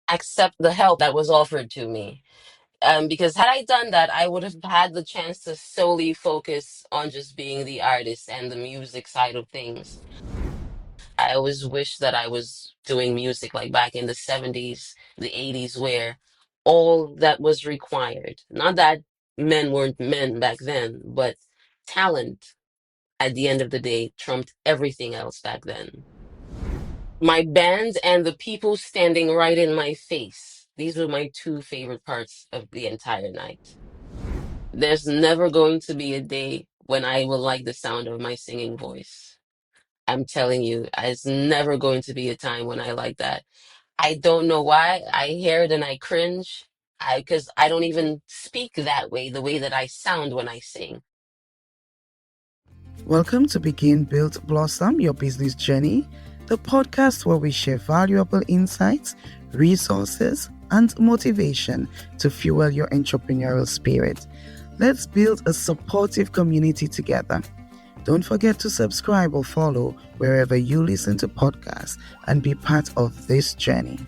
accept the help that was offered to me. Because had I done that, I would have had the chance to solely focus on just being the artist and the music side of things. I always wish that I was doing music like back in the 70s, the 80s, where all that was required, not that men weren't men back then, but talent at the end of the day trumped everything else back then. My band and the people standing right in my face. These were my two favorite parts of the entire night. There's never going to be a day when I will like the sound of my singing voice. I'm telling you, it's never going to be a time when I like that. I don't know why. I hear it and I cringe. Because I don't even speak that way, the way that I sound when I sing. Welcome to Begin, Build, Blossom Your Business Journey, the podcast where we share valuable insights, resources, and motivation to fuel your entrepreneurial spirit. Let's build a supportive community together. Don't forget to subscribe or follow wherever you listen to podcasts and be part of this journey.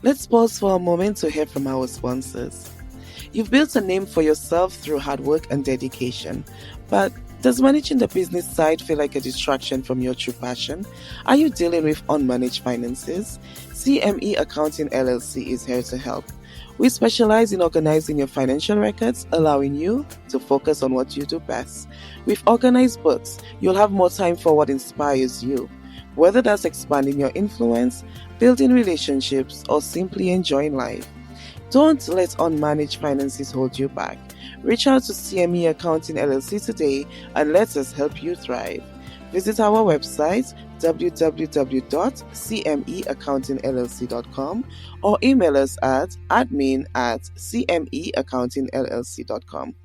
Let's pause for a moment to hear from our sponsors. You've built a name for yourself through hard work and dedication, but does managing the business side feel like a distraction from your true passion? Are you dealing with unmanaged finances? CME Accounting LLC is here to help. We specialize in organizing your financial records, allowing you to focus on what you do best. With organized books, you'll have more time for what inspires you. Whether that's expanding your influence, building relationships, or simply enjoying life. Don't let unmanaged finances hold you back. Reach out to CME Accounting LLC today and let us help you thrive. Visit our website www.cmeaccountingllc.com or email us at admin@cmeaccountingllc.com.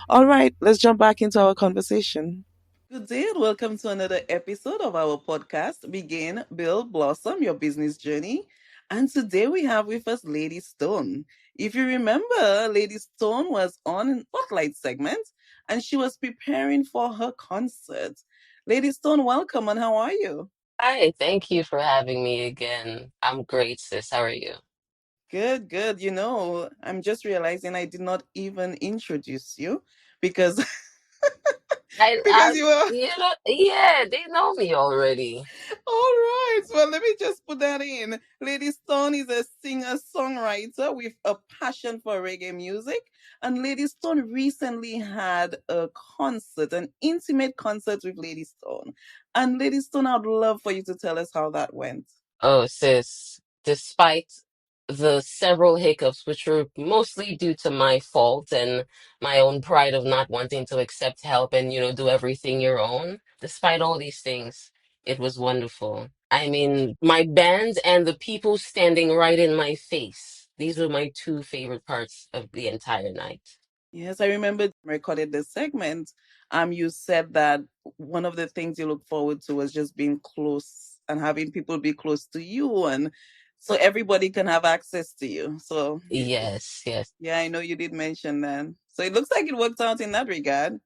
All right, let's jump back into our conversation. Good day and welcome to another episode of our podcast, Begin, Build, Blossom Your Business Journey. And today we have with us Laydy Stone. If you remember, Laydy Stone was on an Spotlight segment and she was preparing for her concert. Laydy Stone, welcome and how are you? Hi, thank you for having me again. I'm great, sis. How are you? Good, good. I'm just realizing I did not even introduce you because because you were Yeah, they know me already. all right. Well, let me just put that in. Lady Stone is a singer-songwriter with a passion for reggae music. And Lady Stone recently had a concert, an intimate concert with Lady Stone. And Lady Stone, I'd love for you to tell us how that went. Oh, sis, despite the several hiccups, which were mostly due to my fault and my own pride of not wanting to accept help and, do everything your own, despite all these things, it was wonderful. I mean, my band and the people standing right in my face. These were my two favorite parts of the entire night. Yes, I remember recorded the segment. You said that one of the things you look forward to was just being close and having people be close to you, and so everybody can have access to you. So, Yes, yes. yeah, I know you did mention that. So it looks like it worked out in that regard.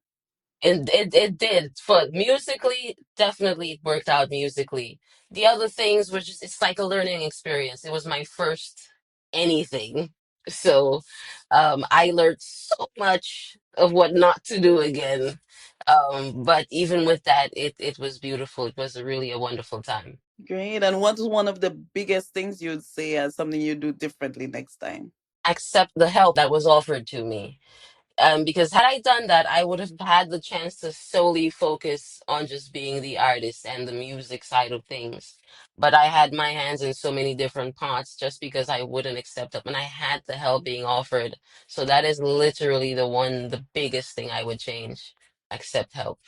And it did. For musically, definitely it worked out musically. The other things were just, it's like a learning experience. It was my first anything. So I learned so much of what not to do again. But even with that, it was beautiful. It was really a wonderful time. Great. And what's one of the biggest things you'd say as something you do differently next time? Accept the help that was offered to me. Because had I done that, I would have had the chance to solely focus on just being the artist and the music side of things. But I had my hands in so many different pots just because I wouldn't accept it. And I had the help being offered. So that is literally the biggest thing I would change. Accept help.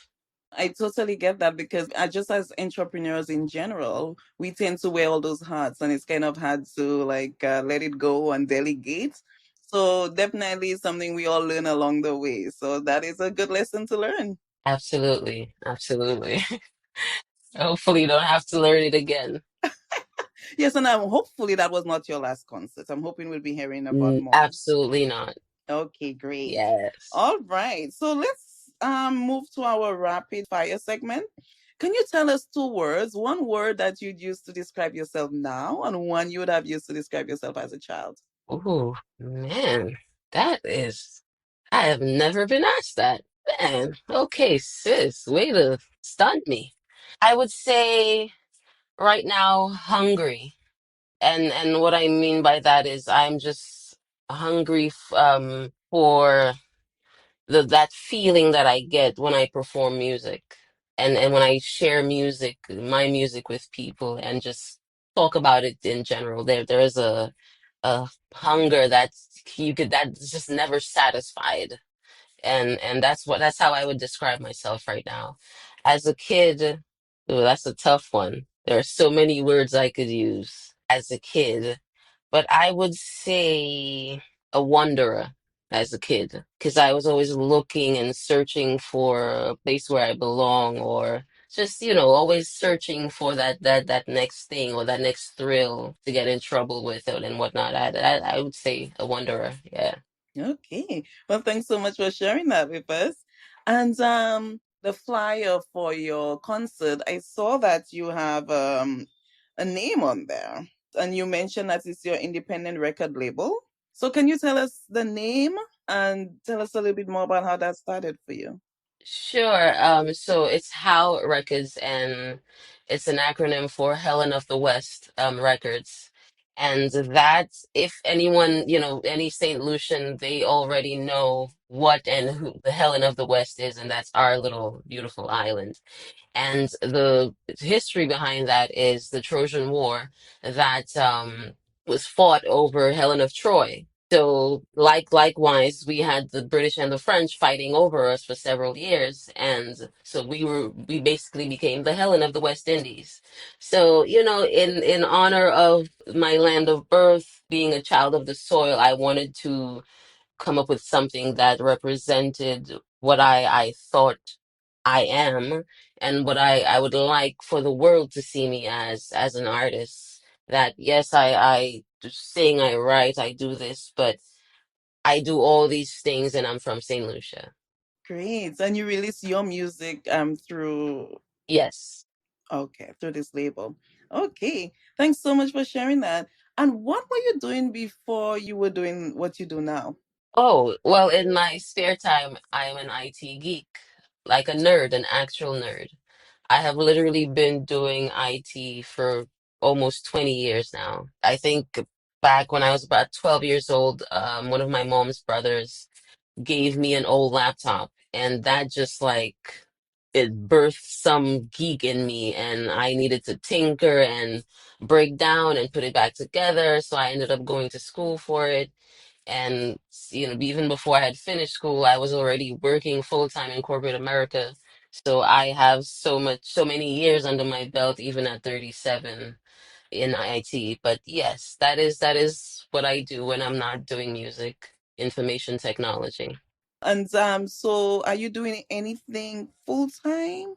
I totally get that because just as entrepreneurs in general, we tend to wear all those hats and it's kind of hard to let it go and delegate. So definitely something we all learn along the way. So that is a good lesson to learn. Absolutely. Absolutely. Hopefully you don't have to learn it again. Yes, and hopefully that was not your last concert. I'm hoping we'll be hearing about more. Absolutely not. Okay, great. Yes. All right. So let's move to our rapid fire segment. Can you tell us two words? One word that you'd use to describe yourself now, and one you would have used to describe yourself as a child. Oh man, that is. I have never been asked that. Man, okay, sis, way to stun me. I would say right now, hungry. And what I mean by that is I'm just hungry for that feeling that I get when I perform music and when I share music, my music with people and just talk about it in general. There is a hunger that's just never satisfied. And that's how I would describe myself right now. As a kid, ooh, that's a tough one. There are so many words I could use as a kid, but I would say a wanderer as a kid because I was always looking and searching for a place where I belong or just, always searching for that next thing or that next thrill to get in trouble with it and whatnot. I would say a wanderer. Yeah. Okay. Well, thanks so much for sharing that with us. And the flyer for your concert, I saw that you have a name on there. And you mentioned that it's your independent record label. So can you tell us the name and tell us a little bit more about how that started for you? Sure. So it's How Records, and it's an acronym for Helen of the West Records. And that, if anyone, any Saint Lucian, they already know what and who the Helen of the West is, and that's our little beautiful island. And the history behind that is the Trojan War that was fought over Helen of Troy. So, likewise, we had the British and the French fighting over us for several years, and so we basically became the Helen of the West Indies. So, in honor of my land of birth, being a child of the soil, I wanted to come up with something that represented what I thought I am and what I would like for the world to see me as an artist. That yes, I sing, I write, I do this, but I do all these things and I'm from St. Lucia. Great. And you release your music through Yes. okay, through this label. Okay. Thanks so much for sharing that. And what were you doing before you were doing what you do now? Oh, well, in my spare time, I am an IT geek, like a nerd, an actual nerd. I have literally been doing IT for almost 20 years now. I think back when I was about 12 years old, one of my mom's brothers gave me an old laptop, and that just like it birthed some geek in me, and I needed to tinker and break down and put it back together. So I ended up going to school for it. And, even before I had finished school, I was already working full time in corporate America. So I have so many years under my belt, even at 37 in IT. But yes, that is what I do when I'm not doing music, information technology. And so are you doing anything full time?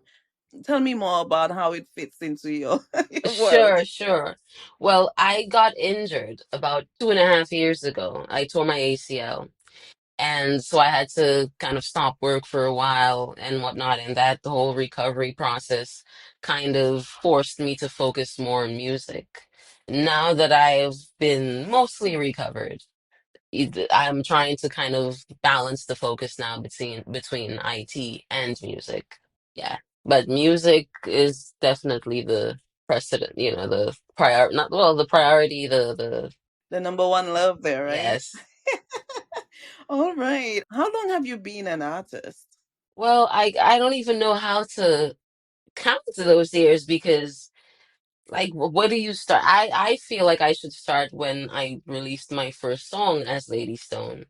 Tell me more about how it fits into your your world. Sure, sure. Well, I got injured about 2.5 years ago. I tore my ACL. And so I had to kind of stop work for a while and whatnot. And that the whole recovery process kind of forced me to focus more on music. Now that I've been mostly recovered, I'm trying to kind of balance the focus now between IT and music. Yeah. But music is definitely the precedent, the prior not well, the priority, the The number one love there, right? yes. All right. How long have you been an artist? Well, I don't even know how to count those years because like what do you start? I feel like I should start when I released my first song as Laydy Stone,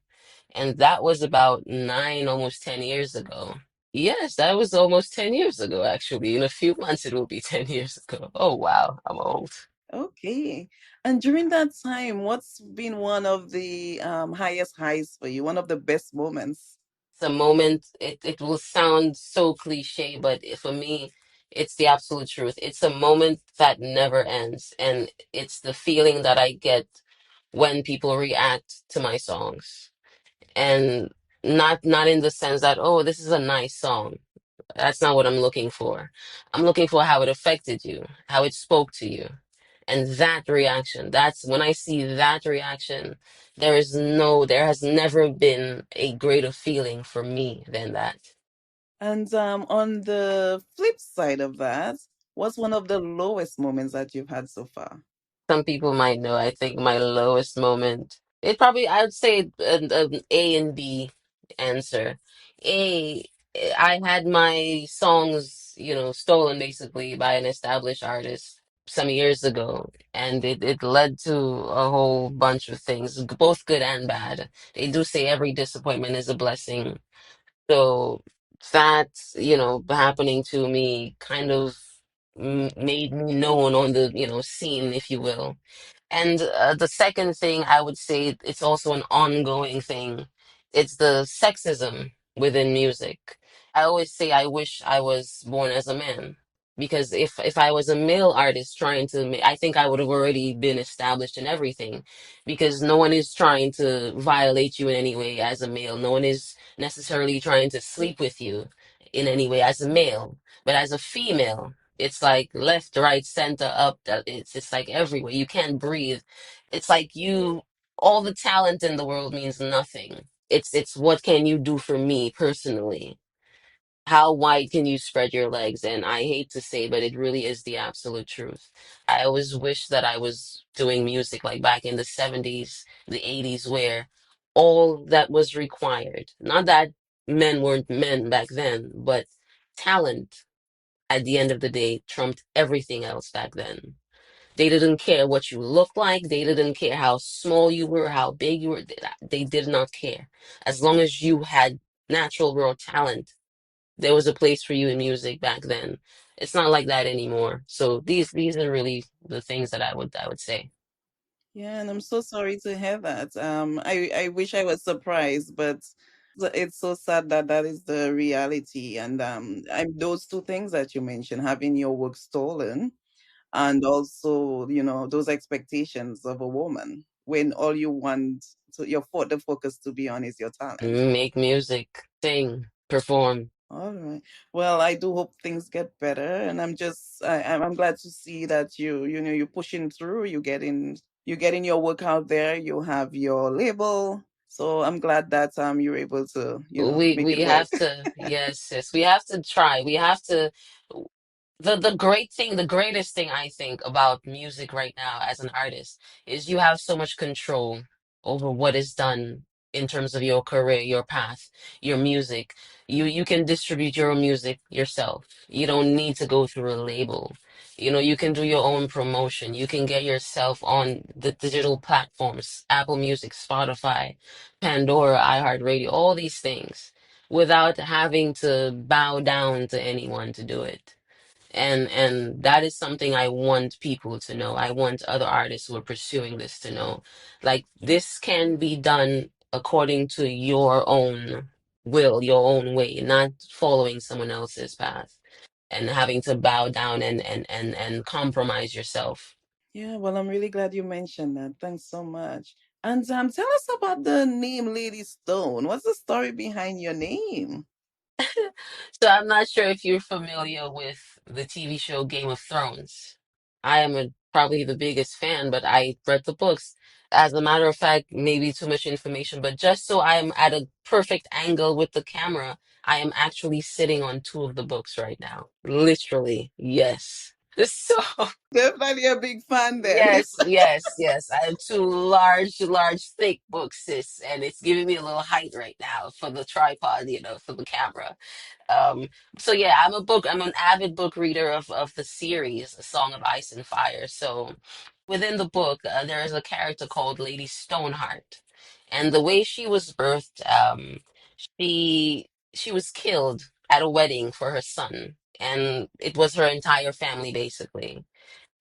and that was about 9, almost 10 years ago. Yes, that was almost 10 years ago, actually. In a few months it will be 10 years ago. Oh wow, I'm old. Okay. And during that time, what's been one of the highest highs for you? One of the best moments? It's a moment, it will sound so cliche, but for me, it's the absolute truth. It's a moment that never ends, and it's the feeling that I get when people react to my songs. And not in the sense that, oh, this is a nice song. That's not what I'm looking for. I'm looking for how it affected you, how it spoke to you. And that reaction, that's when I see that reaction, there has never been a greater feeling for me than that. And on the flip side of that, what's one of the lowest moments that you've had so far? Some people might know, I think my lowest moment, I would say an A and B answer. A, I had my songs, stolen basically by an established artist some years ago, and it led to a whole bunch of things, both good and bad. They do say every disappointment is a blessing. So that, happening to me kind of made me known on the, scene, if you will. And the second thing I would say, it's also an ongoing thing. It's the sexism within music. I always say I wish I was born as a man because if I was a male artist trying to I think I would have already been established in everything because no one is trying to violate you in any way as a male. No one is necessarily trying to sleep with you in any way as a male. But as a female, it's like left, right, center, up. It's like everywhere. You can't breathe. It's like all the talent in the world means nothing. It's what can you do for me personally? How wide can you spread your legs? And I hate to say, but it really is the absolute truth. I always wish that I was doing music like back in the 70s, the 80s, where all that was required, not that men weren't men back then, but talent at the end of the day trumped everything else back then. They didn't care what you looked like. They didn't care how small you were, how big you were. They did not care. As long as you had natural raw talent, there was a place for you in music back then. It's not like that anymore. So these are really the things that I would say. Yeah, and I'm so sorry to hear that. I wish I was surprised, but it's so sad that that is the reality. And those two things that you mentioned, having your work stolen, and also, those expectations of a woman when all you want the focus to be on is your talent. Make music, sing, perform. All right. Well, I do hope things get better, and I'm glad to see that you're pushing through. You're getting your work out there. You have your label, so I'm glad that you're able to make We it work. have to, yes, sis. We have to try. We have to. The greatest thing I think about music right now as an artist is you have so much control over what is done in terms of your career, your path, your music. You can distribute your music yourself. You don't need to go through a label. You can do your own promotion. You can get yourself on the digital platforms, Apple Music, Spotify, Pandora, iHeartRadio, all these things without having to bow down to anyone to do it. And that is something I want people to know. I want other artists who are pursuing this to know. Like this can be done according to your own will, your own way, not following someone else's path and having to bow down and compromise yourself. Yeah, well, I'm really glad you mentioned that. Thanks so much. And tell us about the name Lady Stone. What's the story behind your name? So I'm not sure if you're familiar with the TV show Game of Thrones. I am probably the biggest fan, but I read the books. As a matter of fact, maybe too much information, but just so I am at a perfect angle with the camera, I am actually sitting on two of the books right now. Literally, yes. So Definitely a big fan then. yes, yes, yes. I have two large, large, thick books, sis, and it's giving me a little height right now for the tripod, for the camera. Um, so yeah, I'm an avid book reader of the series, A Song of Ice and Fire. So within the book, there is a character called Lady Stoneheart, and the way she was birthed, she was killed at a wedding for her son, and it was her entire family basically,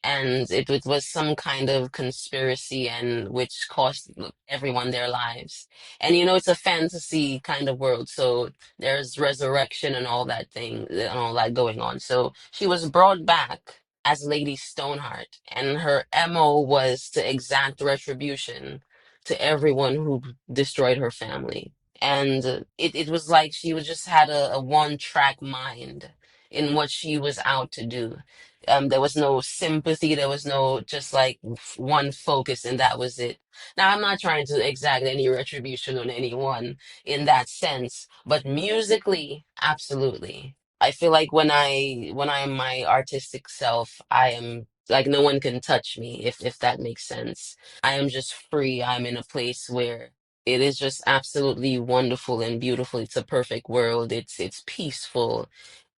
and it was some kind of conspiracy and which cost everyone their lives. And it's a fantasy kind of world, so there's resurrection and all that thing and all that going on. So she was brought back as Lady Stoneheart, and her MO was to exact retribution to everyone who destroyed her family. And it was like she was just had a one track mind in what she was out to do. There was no sympathy, there was no just like one focus, and that was it. Now, I'm not trying to exact any retribution on anyone in that sense, but musically, absolutely. I feel like when I am my artistic self, I am like no one can touch me, if that makes sense. I am just free. I'm in a place where it is just absolutely wonderful and beautiful. It's a perfect world. It's peaceful,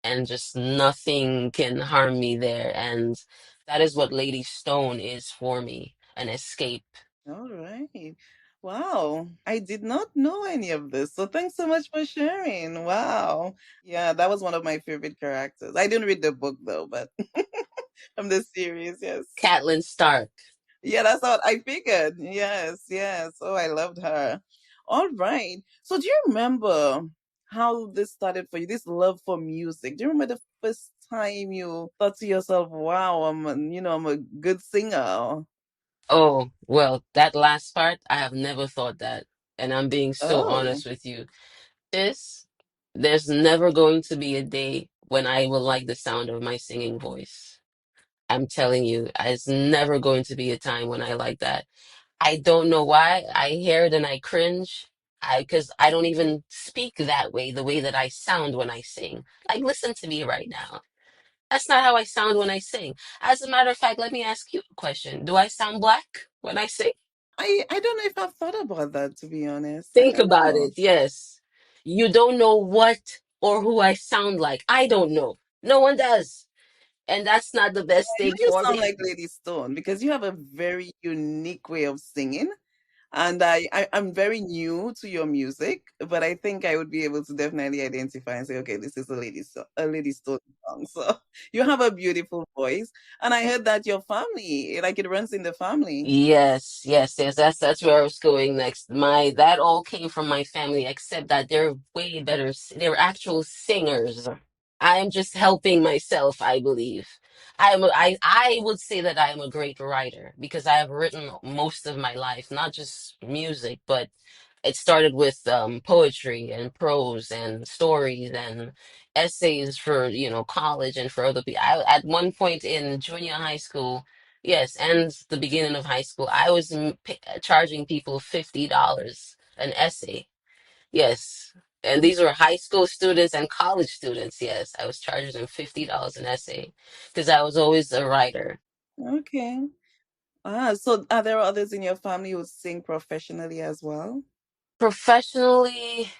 and just nothing can harm me there. And that is what Lady Stone is for me, an escape. All right. Wow. I did not know any of this. So thanks so much for sharing. Wow. Yeah, that was one of my favorite characters. I didn't read the book though, but from the series, yes. Catelyn Stark. Yeah, that's what I figured. Yes, yes. Oh, I loved her. All right. So do you remember how this started for you? This love for music. Do you remember the first time you thought to yourself, "Wow, I'm a good singer." Oh, well, that last part, I have never thought that. And I'm being so Oh. honest with you. This, there's never going to be a day when I will like the sound of my singing voice. I'm telling you, it's never going to be a time when I like that. I don't know why. I hear it and I cringe. Because I don't even speak that way, the way that I sound when I sing. Like, listen to me right now. That's not how I sound when I sing. As a matter of fact, let me ask you a question. Do I sound black when I sing? I don't know if I've thought about that, to be honest. I Think don't about know. it. Yes. You don't know what or who I sound like. I don't know. No one does. And that's not the best I know thing you for sound me. like Lady Stone because you have a very unique way of singing. And I'm very new to your music, but I think I would be able to definitely identify and say, okay, this is a Lady Stone song. So you have a beautiful voice. And I heard that your family, like it runs in the family. Yes, yes, yes. That's where I was going next. My that all came from my family, except that they're way better. They're actual singers. I am just helping myself, I believe. I would say that I am a great writer because I have written most of my life, not just music, but it started with poetry and prose and stories and essays for college and for other people. At one point in junior high school, yes, and the beginning of high school, I was charging people $50 an essay. Yes. And these were high school students and college students. Yes, I was charging them $50 an essay because I was always a writer. Okay. So are there others in your family who sing professionally as well? Professionally,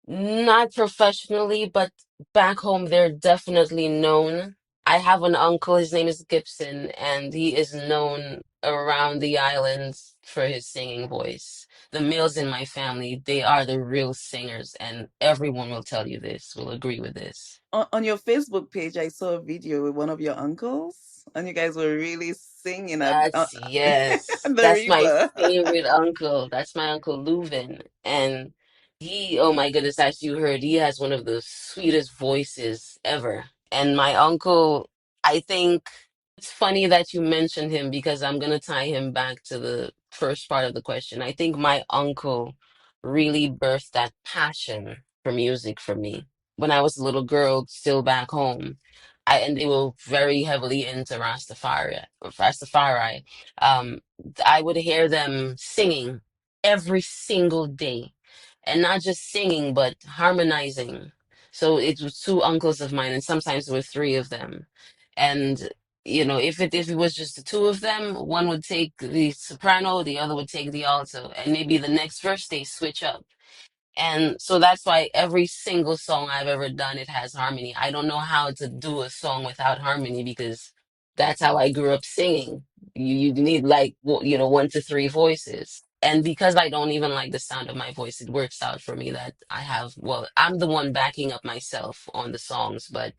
not professionally, but back home, they're definitely known. I have an uncle, his name is Gibson, and he is known around the islands for his singing voice. The males in my family, they are the real singers, and everyone will tell you this, will agree with this. On your Facebook page, I saw a video with one of your uncles, and you guys were really singing at, Yes, at the that's my river. favorite uncle. That's my uncle Leuven. And he, oh my goodness, as you heard, he has one of the sweetest voices ever. And my uncle, I think it's funny that you mentioned him because I'm gonna tie him back to the first part of the question. I think my uncle really birthed that passion for music for me when I was a little girl, still back home. And they were very heavily into Rastafari. Um, I would hear them singing every single day, and not just singing, but harmonizing. So it was two uncles of mine, and sometimes there were three of them. And if it was just the two of them, one would take the soprano, the other would take the alto, and maybe the next verse they switch up. And so that's why every single song I've ever done, it has harmony. I don't know how to do a song without harmony because that's how I grew up singing. You need like, one to three voices. And because I don't even like the sound of my voice, it works out for me that I'm the one backing up myself on the songs, but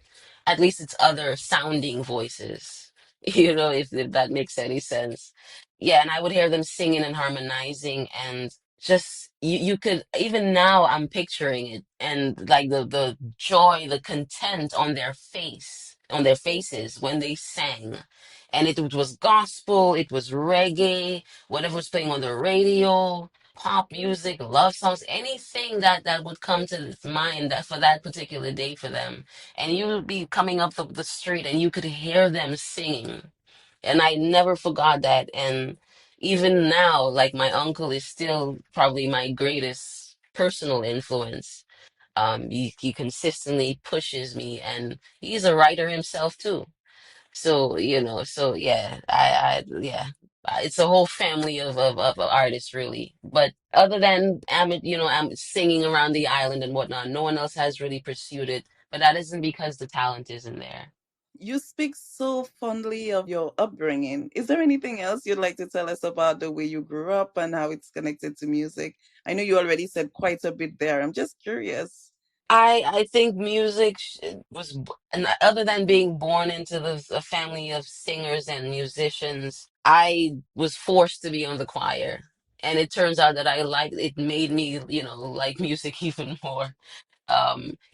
at least it's other sounding voices, if that makes any sense. Yeah, and I would hear them singing and harmonizing, and just you could, even now I'm picturing it, and like the joy, the content on their faces when they sang. And it was gospel, it was reggae, whatever was playing on the radio. pop music, love songs, anything that would come to this mind that for that particular day for them. And you would be coming up the street and you could hear them singing. And I never forgot that. And even now, like my uncle is still probably my greatest personal influence. He consistently pushes me, and he's a writer himself too. So, so yeah, yeah, it's a whole family of artists really. But other than I'm singing around the island and whatnot, no one else has really pursued it. But that isn't because the talent isn't there. You speak so fondly of your upbringing. Is there anything else you'd like to tell us about the way you grew up and how it's connected to music? I know you already said quite a bit there. I'm just curious. I think music and other than being born into a family of singers and musicians, I was forced to be on the choir. And it turns out that it made me, like music even more.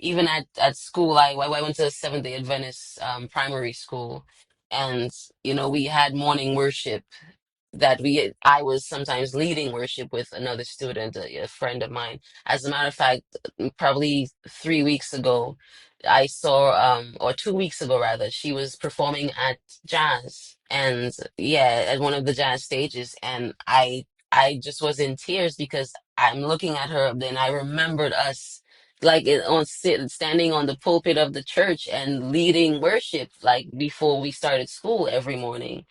Even at school, I went to a Seventh-day Adventist primary school, and we had morning worship that we I was sometimes leading worship with another student, a friend of mine. As a matter of fact, probably 3 weeks ago, I saw or 2 weeks ago rather, she was performing at jazz, and yeah, at one of the jazz stages, and I just was in tears because I'm looking at her. Then I remembered us like standing on the pulpit of the church and leading worship like before we started school every morning.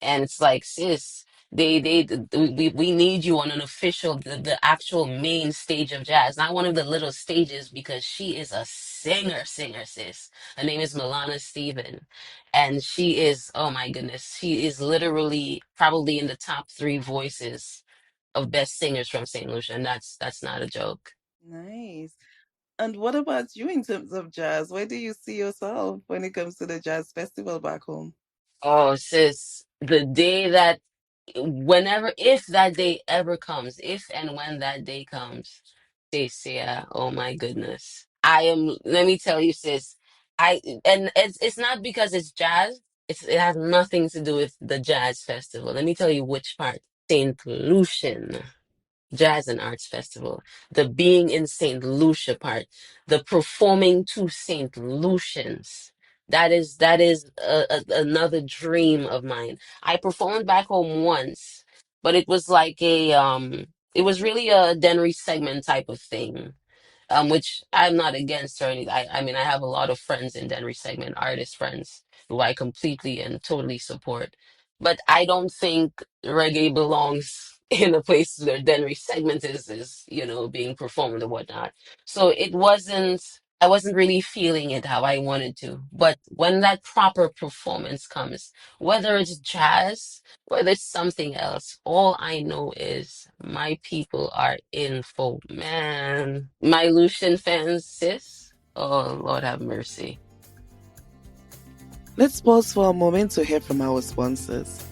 And it's like, sis, we need you on an official, the actual main stage of jazz, not one of the little stages, because she is a singer, sis. Her name is Milana Stephen, and she is, oh my goodness, she is literally probably in the top three voices of best singers from St. Lucia, and that's not a joke. Nice. And what about you in terms of jazz? Where do you see yourself when it comes to the jazz festival back home? Oh, sis, the day that, whenever, if that day ever comes, if and when that day comes, Stacia, oh my goodness. Let me tell you, sis, and it's not because it's jazz, it has nothing to do with the jazz festival. Let me tell you which part. St. Lucian. Jazz and Arts Festival, the being in St. Lucia part, the performing to St. Lucians. That is another dream of mine. I performed back home once, but it was like it was really a Denry segment type of thing, which I'm not against or anything. I mean, I have a lot of friends in Denver segment, artist friends who I completely and totally support. But I don't think reggae belongs in a place where Denver segment is being performed or whatnot. So I wasn't really feeling it how I wanted to. But when that proper performance comes, whether it's jazz, whether it's something else, all I know is my people are in full. Man, my Lucian fans, sis. Oh, Lord have mercy. Let's pause for a moment to hear from our sponsors.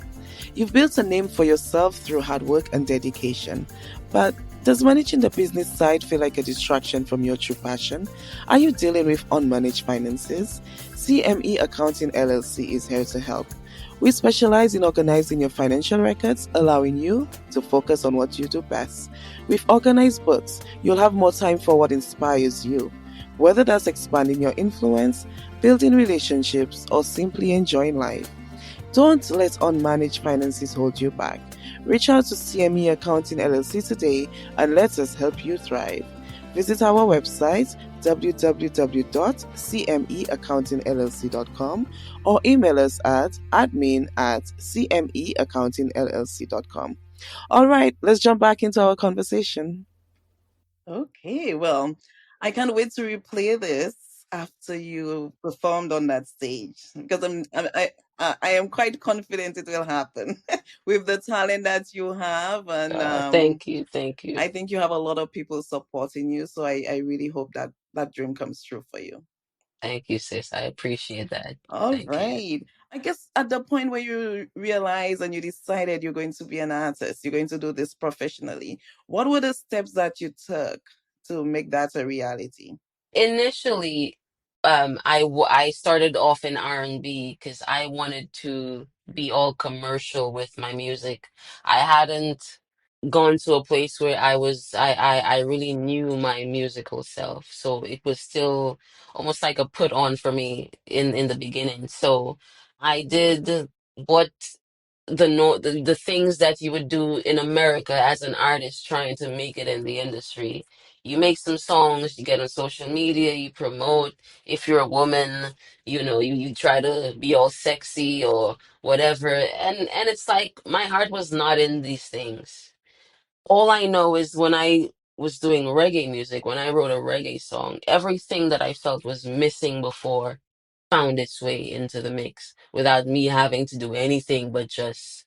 You've built a name for yourself through hard work and dedication, but does managing the business side feel like a distraction from your true passion? Are you dealing with unmanaged finances? CME Accounting LLC is here to help. We specialize in organizing your financial records, allowing you to focus on what you do best. With organized books, you'll have more time for what inspires you. Whether that's expanding your influence, building relationships, or simply enjoying life. Don't let unmanaged finances hold you back. Reach out to CME Accounting LLC today and let us help you thrive. Visit our website www.cmeaccountingllc.com or email us at admin@cmeaccountingllc.com. All right, let's jump back into our conversation. Okay, well, I can't wait to replay this after you performed on that stage because I am quite confident it will happen with the talent that you have, and Thank you, thank you, I think you have a lot of people supporting you. So I really hope that that dream comes true for you. thank you, sis. I appreciate that. All Thank you. right. I guess at the point where you realize and you decided you're going to be an artist, you're going to do this professionally, what were the steps that you took to make that a reality? Initially, I started off in R&B because I wanted to be all commercial with my music. I hadn't. gone to a place where I really knew my musical self. So it was still almost like a put on for me in the beginning. So I did what the things that you would do in America as an artist trying to make it in the industry. You make some songs, you get on social media, you promote. If you're a woman, you try to be all sexy or whatever. And it's like my heart was not in these things. All I know is when I was doing reggae music, when I wrote a reggae song, everything that I felt was missing before found its way into the mix without me having to do anything but just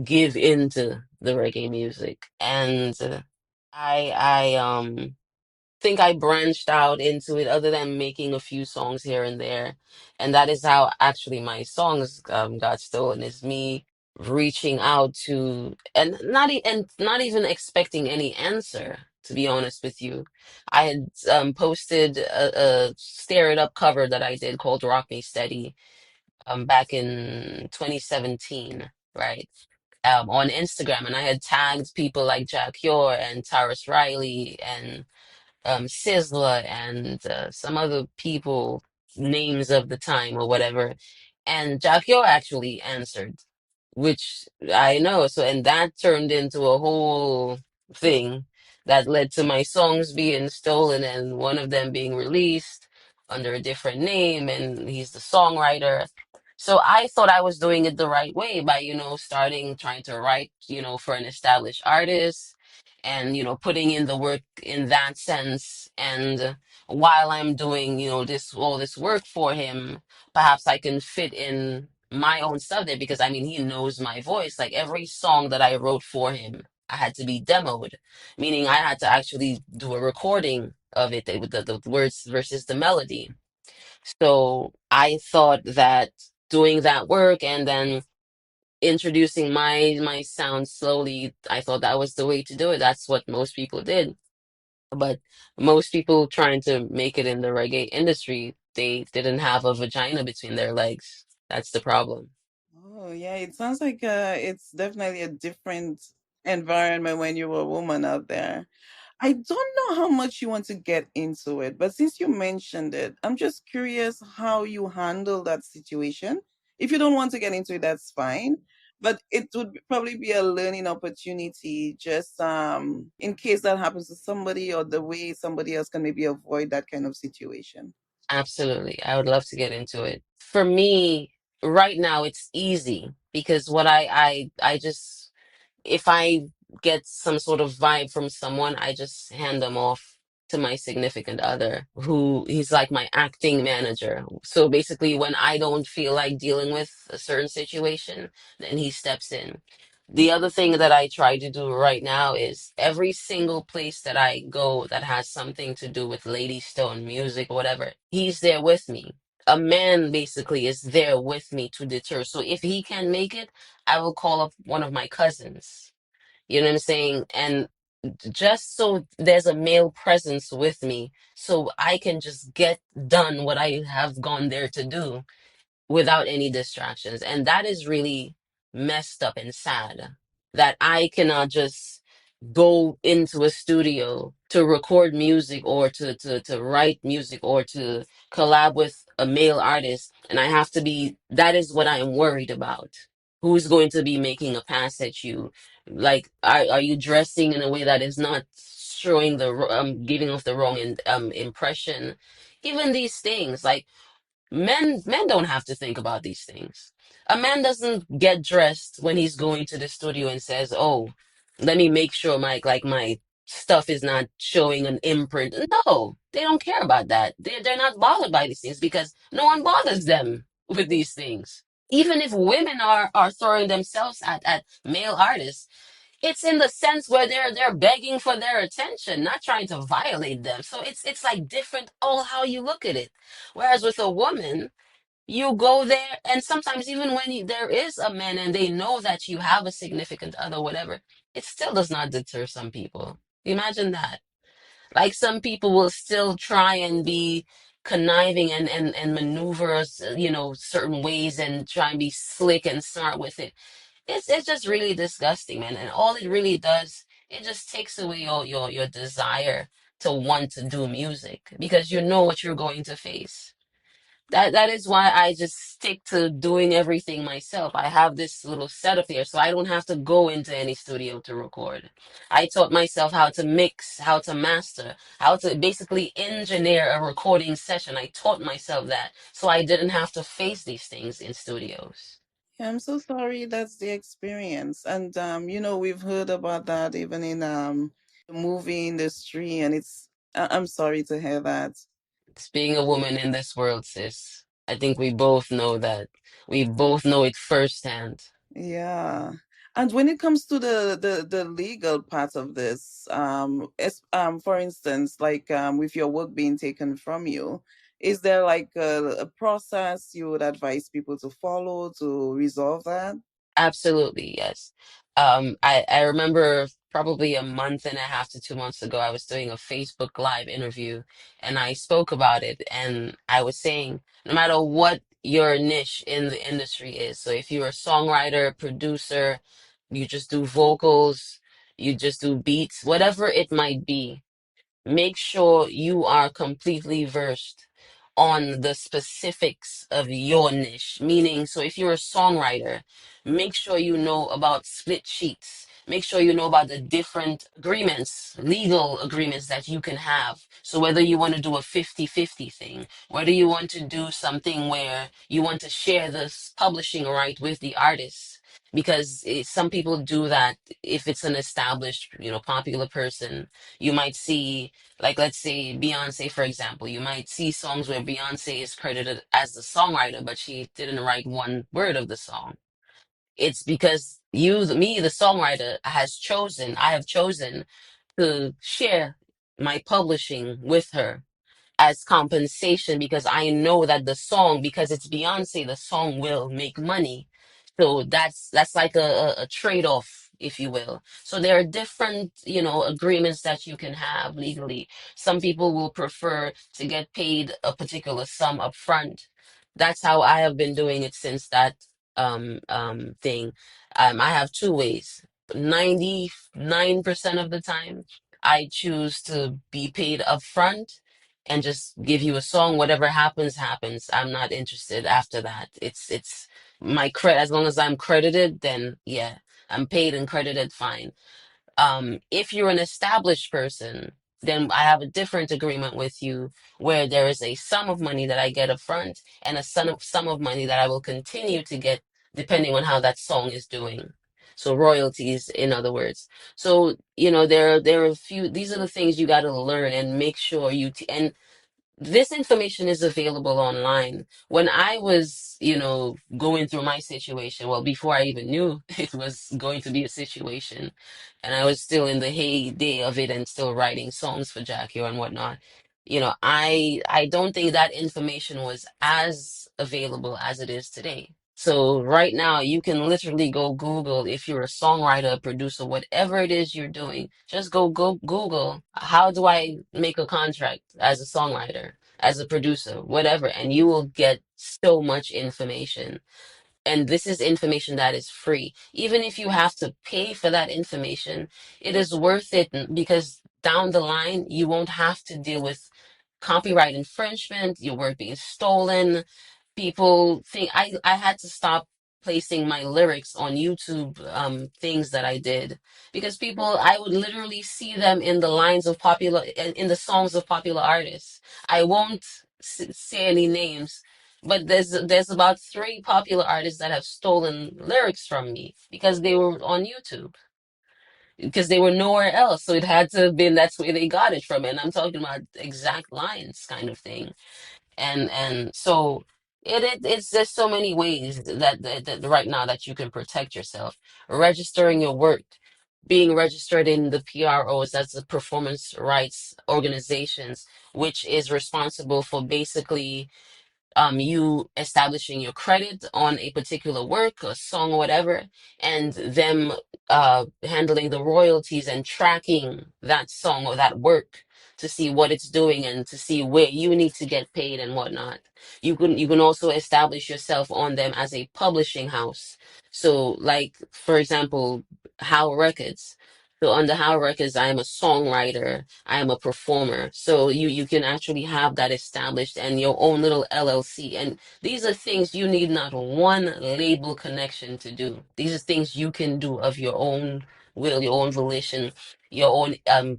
give into the reggae music. And I think I branched out into it other than making a few songs here and there. And that is how actually my songs got stolen, is me reaching out to and not even expecting any answer, to be honest with you. I had posted a Stare It Up cover that I did called Rock Me Steady back in 2017, right? On Instagram, and I had tagged people like Jack Yor and Taris Riley and Sizzler and some other people, names of the time or whatever. And Jackio actually answered, which I know. So, and that turned into a whole thing that led to my songs being stolen and one of them being released under a different name. And he's the songwriter. So I thought I was doing it the right way by, starting trying to write, for an established artist and putting in the work in that sense. And while I'm doing this all this work for him, perhaps I can fit in my own stuff there, because I mean he knows my voice. Like every song that I wrote for him, I had to be demoed, meaning I had to actually do a recording of it with the words versus the melody. So I thought that doing that work and then introducing my sound slowly, I thought that was the way to do it. That's what most people did. But most people trying to make it in the reggae industry, they didn't have a vagina between their legs. That's the problem. Oh, yeah, it sounds like it's definitely a different environment when you were a woman out there. I don't know how much you want to get into it, but since you mentioned it, I'm just curious how you handle that situation. If you don't want to get into it, that's fine. But it would probably be a learning opportunity, just in case that happens to somebody, or the way somebody else can maybe avoid that kind of situation. Absolutely. I would love to get into it. For me, right now it's easy because what I just, if I get some sort of vibe from someone, I just hand them off to my significant other, who he's like my acting manager. So basically, when I don't feel like dealing with a certain situation, then he steps in. The other thing that I try to do right now is every single place that I go that has something to do with Lady Stone music or whatever, he's there with me. A man basically is there with me to deter. So if he can make it, I will call up one of my cousins. You know what I'm saying? And just so there's a male presence with me, so I can just get done what I have gone there to do without any distractions. And that is really messed up and sad, that I cannot just go into a studio to record music or to write music or to collab with a male artist. And I have to be, that is what I am worried about. Who's going to be making a pass at you? Like, are you dressing in a way that is not showing giving off the wrong impression? Even these things, like, men don't have to think about these things. A man doesn't get dressed when he's going to the studio and says, "Oh, let me make sure my stuff is not showing an imprint." No, they don't care about that. They're not bothered by these things because no one bothers them with these things. Even if women are throwing themselves at male artists, it's in the sense where they're begging for their attention, not trying to violate them. So it's like different all how you look at it. Whereas with a woman, you go there, and sometimes even when there is a man and they know that you have a significant other, whatever, it still does not deter some people. Imagine that. Like some people will still try and be conniving and maneuver us, certain ways and try and be slick and smart with it. It's just really disgusting, man. And all it really does it just takes away your desire to want to do music because you know what you're going to face. That is why I just stick to doing everything myself. I have this little setup here, so I don't have to go into any studio to record. I taught myself how to mix, how to master, how to basically engineer a recording session. I taught myself that, so I didn't have to face these things in studios. Yeah, I'm so sorry that's the experience. And we've heard about that even in the movie industry, and I'm sorry to hear that. It's being a woman in this world, sis. I think we both know that. We both know it firsthand. Yeah. And when it comes to the legal part of this, for instance, like with your work being taken from you, is there like a process you would advise people to follow to resolve that? Absolutely, yes. I remember probably a month and a half to 2 months ago, I was doing a Facebook Live interview and I spoke about it. And I was saying, no matter what your niche in the industry is, so if you're a songwriter, producer, you just do vocals, you just do beats, whatever it might be, make sure you are completely versed on the specifics of your niche. Meaning, so if you're a songwriter, make sure you know about split sheets. Make sure you know about the different agreements, legal agreements that you can have. So whether you want to do a 50-50 thing, whether you want to do something where you want to share this publishing right with the artist, because some people do that if it's an established, popular person. You might see, like, let's say Beyonce, for example, you might see songs where Beyonce is credited as the songwriter, but she didn't write one word of the song. It's because me, the songwriter, I have chosen to share my publishing with her as compensation because I know that the song, because it's Beyonce, the song will make money. So that's like a trade-off, if you will. So there are different, agreements that you can have legally. Some people will prefer to get paid a particular sum up front. That's how I have been doing it since that thing. I have two ways. 99% of the time, I choose to be paid upfront and just give you a song. Whatever happens, happens. I'm not interested after that. It's my credit. As long as I'm credited, then yeah, I'm paid and credited, fine. If you're an established person, then I have a different agreement with you where there is a sum of money that I get up front and a sum of money that I will continue to get depending on how that song is doing. So royalties, in other words. So, there are a few, these are the things you got to learn and make sure and this information is available online. When I was, going through my situation, well, before I even knew it was going to be a situation, and I was still in the heyday of it and still writing songs for Jackie and whatnot, I don't think that information was as available as it is today. So right now, you can literally go Google if you're a songwriter, a producer, whatever it is you're doing. Just go Google. How do I make a contract as a songwriter, as a producer, whatever, and you will get so much information. And this is information that is free. Even if you have to pay for that information, it is worth it because down the line, you won't have to deal with copyright infringement, your work being stolen. People think I had to stop placing my lyrics on YouTube things that I did because people I would literally see them in the lines of popular in the songs of popular artists. I won't say any names, but there's about three popular artists that have stolen lyrics from me because they were on YouTube because they were nowhere else, so it had to have been that's where they got it from. And I'm talking about exact lines kind of thing. And so it's there's so many ways that right now that you can protect yourself. Registering your work, being registered in the PROs, that's the performance rights organizations, which is responsible for basically you establishing your credit on a particular work, a song, or whatever, and them handling the royalties and tracking that song or that work to see what it's doing and to see where you need to get paid and whatnot. You can also establish yourself on them as a publishing house. So, like for example, How Records. So on the How Records, I am a songwriter, I am a performer. So you can actually have that established and your own little LLC. And these are things you need not one label connection to do. These are things you can do of your own will, your own volition, your own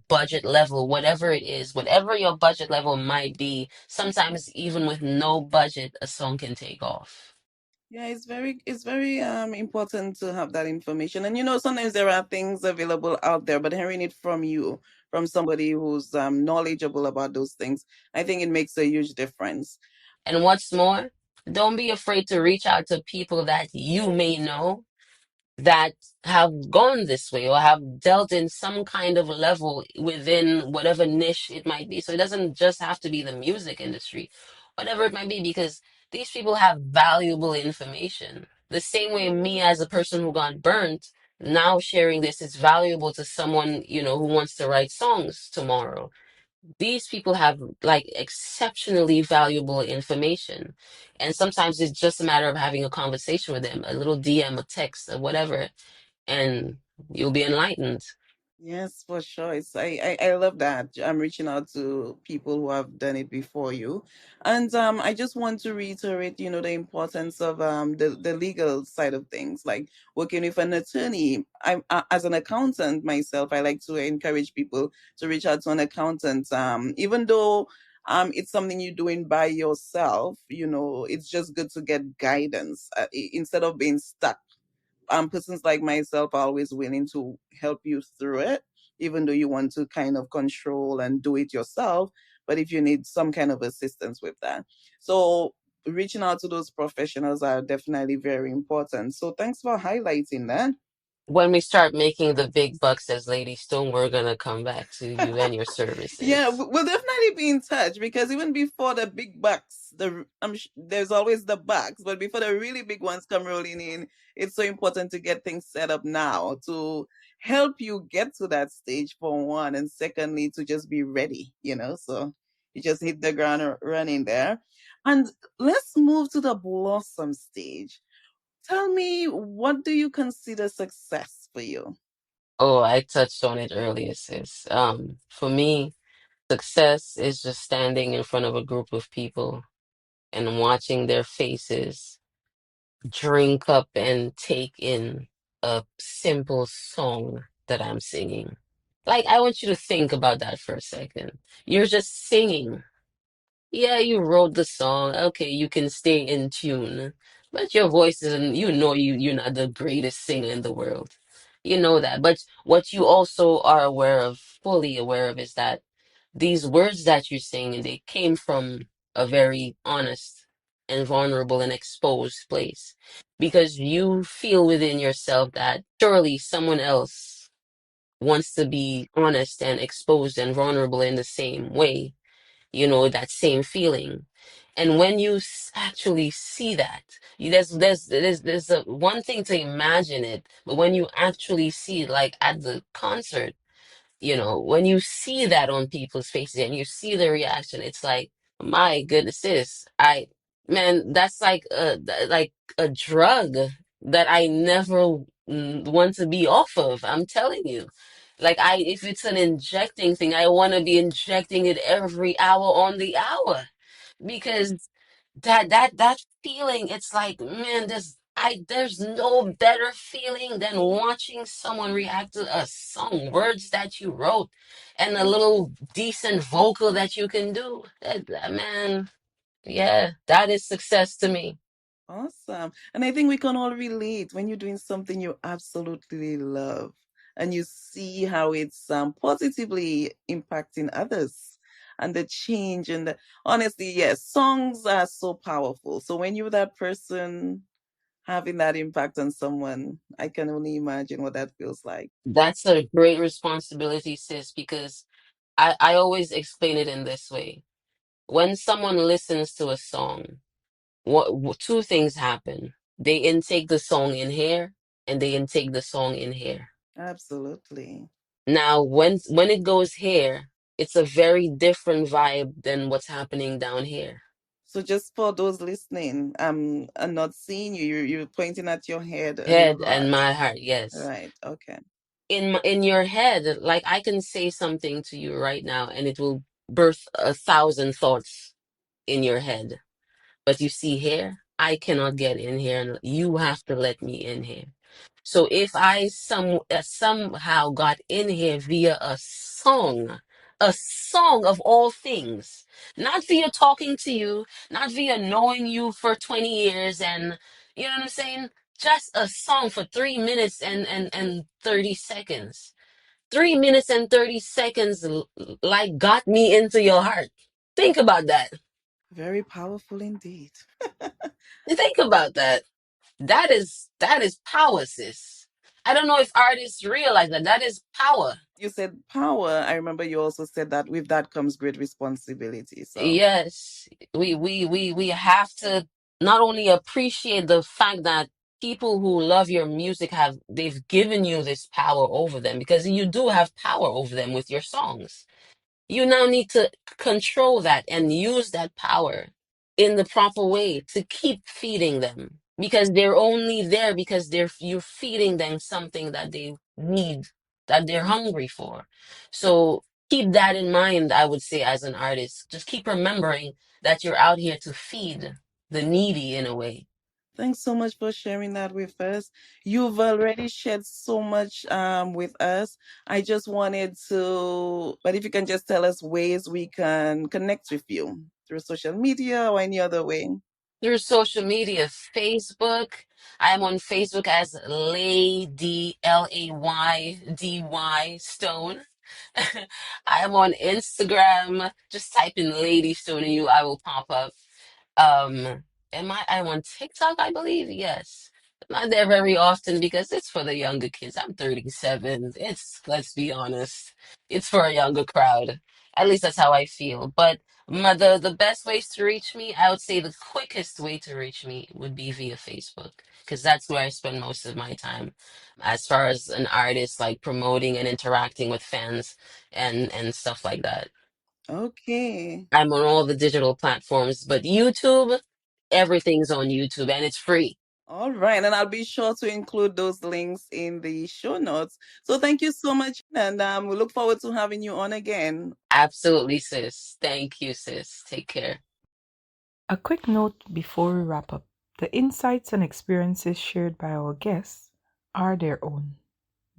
budget level, whatever it is, whatever your budget level might be. Sometimes even with no budget, a song can take off. Yeah, it's very important to have that information. And sometimes there are things available out there, but hearing it from you, from somebody who's knowledgeable about those things, I think it makes a huge difference. And what's more, don't be afraid to reach out to people that you may know that have gone this way or have dealt in some kind of level within whatever niche it might be. So it doesn't just have to be the music industry, whatever it might be, because these people have valuable information. The same way me as a person who got burnt, now sharing this is valuable to someone, who wants to write songs tomorrow. These people have like exceptionally valuable information. And sometimes it's just a matter of having a conversation with them, a little DM, a text, or whatever, and you'll be enlightened. Yes, for sure. I love that. I'm reaching out to people who have done it before you. And I just want to reiterate, the importance of the legal side of things, like working with an attorney. As an accountant myself, I like to encourage people to reach out to an accountant. Even though it's something you're doing by yourself, it's just good to get guidance instead of being stuck. Persons like myself are always willing to help you through it, even though you want to kind of control and do it yourself. But if you need some kind of assistance with that, so reaching out to those professionals are definitely very important. So thanks for highlighting that. When we start making the big bucks as Lady Stone, we're gonna come back to you and your Yeah, services. we'll definitely be in touch because even before the big bucks, there's always the bucks, but before the really big ones come rolling in, it's so important to get things set up now to help you get to that stage for one, and secondly to just be ready. So you just hit the ground running there. And let's move to the blossom stage. Tell me, what do you consider success for you? Oh, I touched on it earlier, sis. For me, success is just standing in front of a group of people and watching their faces drink up and take in a simple song that I'm singing. Like, I want you to think about that for a second. You're just singing. Yeah, you wrote the song. Okay, you can stay in tune. But your voice isn't, you're not the greatest singer in the world. You know that. But what you also are aware of, fully aware of, is that these words that you're singing, they came from a very honest and vulnerable and exposed place. Because you feel within yourself that surely someone else wants to be honest and exposed and vulnerable in the same way, that same feeling. And when you actually see that, there's a one thing to imagine it, but when you actually see it, like at the concert, when you see that on people's faces and you see the reaction, it's like, my goodness, man, that's like a drug that I never want to be off of. I'm telling you. Like if it's an injecting thing, I want to be injecting it every hour on the hour because that feeling, it's like, man, there's no better feeling than watching someone react to a song, words that you wrote, and a little decent vocal that you can do. Man, yeah, that is success to me. Awesome. And I think we can all relate when you're doing something you absolutely love and you see how it's positively impacting others and the change. And honestly, yes, songs are so powerful. So when you're that person having that impact on someone, I can only imagine what that feels like. That's a great responsibility, sis, because I always explain it in this way. When someone listens to a song, two things happen. They intake the song in here and they intake the song in here. Absolutely. Now, when it goes here, it's a very different vibe than what's happening down here. So just for those listening, I'm not seeing you. You're pointing at your head and your Head and heart. my heart, yes. Right. Okay. in your head. Like I can say something to you right now and it will birth 1,000 thoughts in your head. But you see here, I cannot get in here and you have to let me in here. So if I somehow got in here via a song of all things, not via talking to you, not via knowing you for 20 years and you know what I'm saying? Just a song for 3 minutes and 30 seconds. 3 minutes and 30 seconds like got me into your heart. Think about that. Very powerful indeed. Think about that. That is power, sis. I don't know if artists realize that that is power. You said power. I remember you also said that with that comes great responsibility. So Yes, we have to not only appreciate the fact that people who love your music they've given you this power over them because you do have power over them with your songs. You now need to control that and use that power in the proper way to keep feeding them because they're only there because you're feeding them something that they need, that they're hungry for. So keep that in mind, I would say, as an artist. Just keep remembering that you're out here to feed the needy in a way. thanks so much for sharing that with us. You've already shared so much with us. I just wanted to, but if you can just tell us ways we can connect with you through social media or any other way. Through social media, Facebook. I am on Facebook as Laydy Laydy Stone. I am on Instagram. Just type in Laydy Stone and I will pop up. I'm on TikTok, I believe. Yes. I'm not there very often because it's for the younger kids. I'm 37. Let's be honest, it's for a younger crowd. At least that's how I feel. But the best ways to reach me, I would say the quickest way to reach me would be via Facebook because that's where I spend most of my time as far as an artist, like promoting and interacting with fans and stuff like that. Okay. I'm on all the digital platforms, but YouTube, everything's on YouTube and it's free. All right. And I'll be sure to include those links in the show notes. So thank you so much. And we look forward to having you on again. Absolutely, sis. Thank you, sis. Take care. A quick note before we wrap up: the insights and experiences shared by our guests are their own.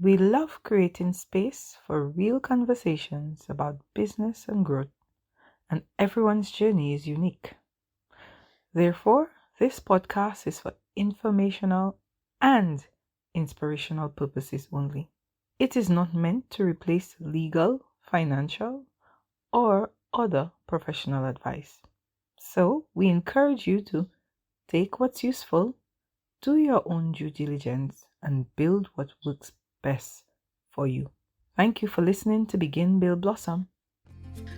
We love creating space for real conversations about business and growth, and everyone's journey is unique. Therefore, this podcast is for informational and inspirational purposes only. It is not meant to replace legal, financial, or other professional advice. So, we encourage you to take what's useful, do your own due diligence, and build what works best for you. Thank you for listening to Begin Build Blossom.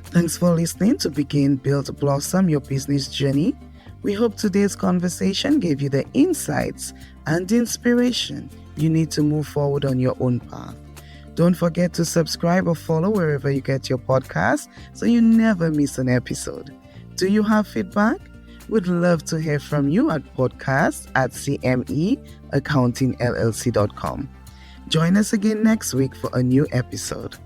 Thanks for listening to Begin Build Blossom Your Business Journey. We hope today's conversation gave you the insights and inspiration you need to move forward on your own path. Don't forget to subscribe or follow wherever you get your podcast so you never miss an episode. Do you have feedback? We'd love to hear from you at podcast@cmeaccountingllc.com. Join us again next week for a new episode.